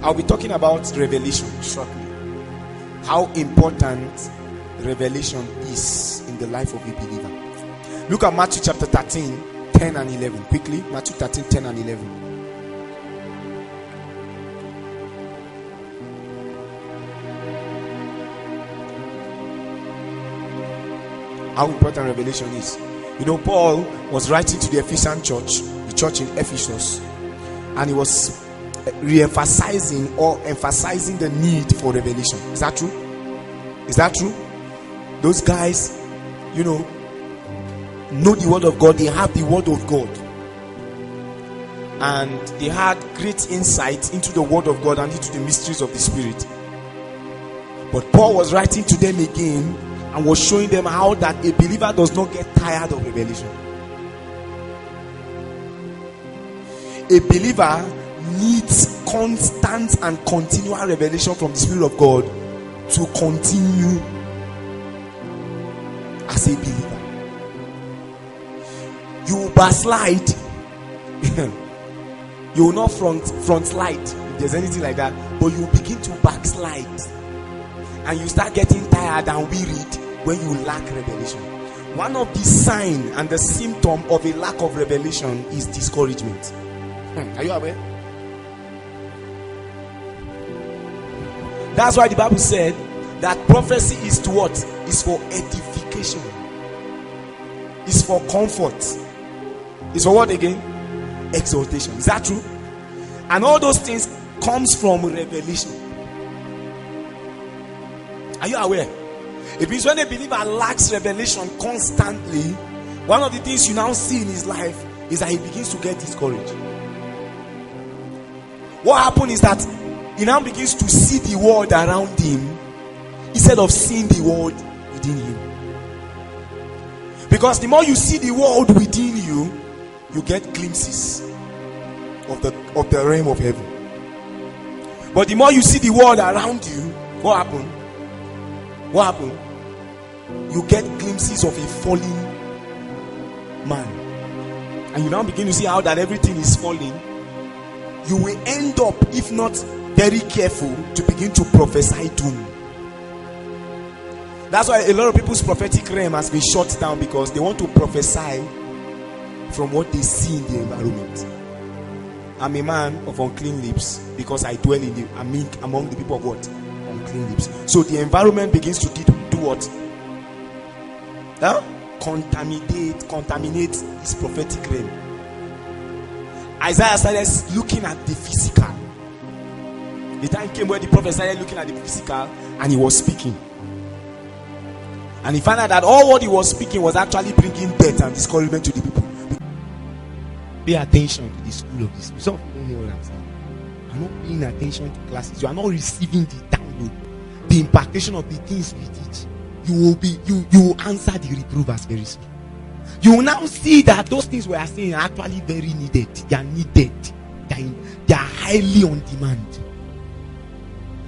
I'll be talking about revelation shortly. How important revelation is in the life of a believer. Look at Matthew chapter 13, 10 and 11. Quickly, Matthew 13, 10 and 11. How important revelation is. You know, Paul was writing to the Ephesian church, the church in Ephesus, and he was re-emphasizing or emphasizing the need for revelation. Is that true? Is that true? Those guys, you know the word of God. They have the word of God, and they had great insight into the word of God and into the mysteries of the Spirit. But Paul was writing to them again and was showing them how that a believer does not get tired of revelation. A believer needs constant and continual revelation from the Spirit of God to continue as a believer. You will backslide. You will not front slide, if there's anything like that, but you will begin to backslide, and you start getting tired and wearied when you lack revelation. One of the signs and the symptom of a lack of revelation is discouragement. Are you aware? That's why the Bible said that prophecy is to what? Is for edification. Is for comfort. Is for what again? Exaltation. Is that true? And all those things comes from revelation. Are you aware? It means when a believer lacks revelation constantly, one of the things you now see in his life is that he begins to get discouraged. What happens is that he now begins to see the world around him instead of seeing the world within him. Because the more you see the world within you, you get glimpses of the realm of heaven. But the more you see the world around you, what happened? What happened? You get glimpses of a falling man. And you now begin to see how that everything is falling. You will end up, if not very careful, to begin to prophesy doom. That's why a lot of people's prophetic realm has been shut down, because they want to prophesy from what they see in the environment. I'm a man of unclean lips because I dwell among the people of what? Unclean lips. So the environment begins to do what? Contaminate his prophetic realm. Isaiah started looking at the physical. The time came where the prophet started looking at the physical and he was speaking. And he found out that all what he was speaking was actually bringing death and discouragement to the people. Pay attention to the school of this. Some people don't know what I'm saying. You are not paying attention to classes. You are not receiving the download, the impartation of the things we teach. You will answer the reprovers very soon. You will now see that those things we are saying are actually very needed. They are needed. They are highly on demand.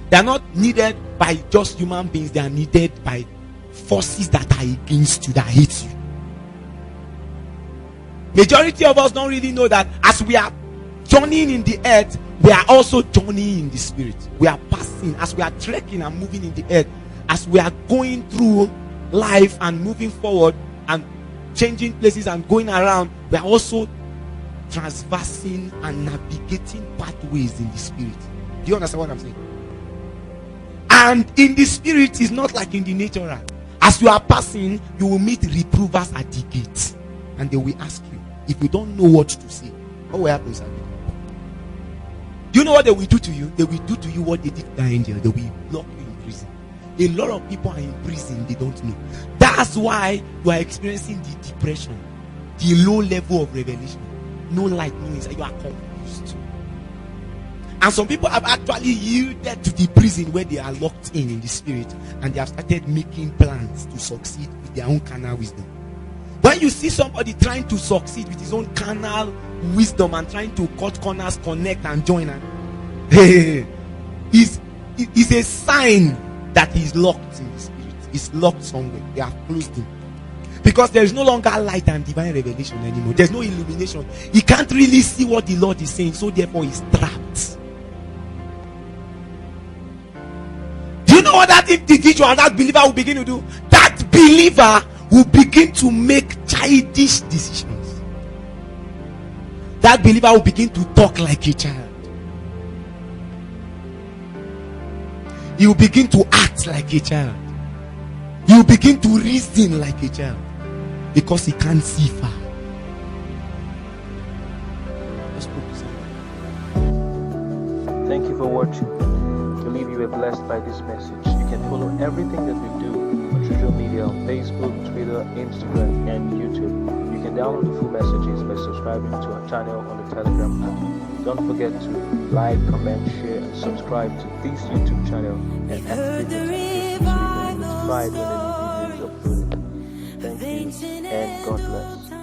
They are not needed by just human beings. They are needed by forces that are against you, that hate you. Majority of us don't really know that as we are journeying in the earth, we are also journeying in the spirit. We are passing, as we are trekking and moving in the earth, as we are going through life and moving forward and changing places and going around, we are also traversing and navigating pathways in the spirit. Do you understand what I'm saying? And in the spirit is not like in the natural. As you are passing, you will meet reprovers at the gate, and they will ask you, if you don't know what to say, what will happen? Do you know what they will do to you? They will do to you what they did to the angel. They will lock you in prison. A lot of people are in prison, they don't know. That's why you are experiencing the depression, the low level of revelation, no light, no insight. You are confused. And some people have actually yielded to the prison where they are locked in the spirit, and they have started making plans to succeed with their own carnal wisdom. When you see somebody trying to succeed with his own carnal wisdom and trying to cut corners, connect and join, and it's a sign that he's locked in the spirit. He's locked somewhere. They have closed him. Because there is no longer light and divine revelation anymore. There's no illumination. He can't really see what the Lord is saying, so therefore he's trapped. what that individual, that believer will begin to do? That believer will begin to make childish decisions. That believer will begin to talk like a child. He will begin to act like a child. He will begin to reason like a child because he can't see far. Thank you for watching. I believe you were blessed by this message. You can follow everything that we do on social media on Facebook, Twitter, Instagram, and YouTube. You can download the full messages by subscribing to our channel on the Telegram app. Don't forget to like, comment, share, and subscribe to this YouTube channel and activate the notifications so you can be notified when a new video is uploaded. Thank you and God bless.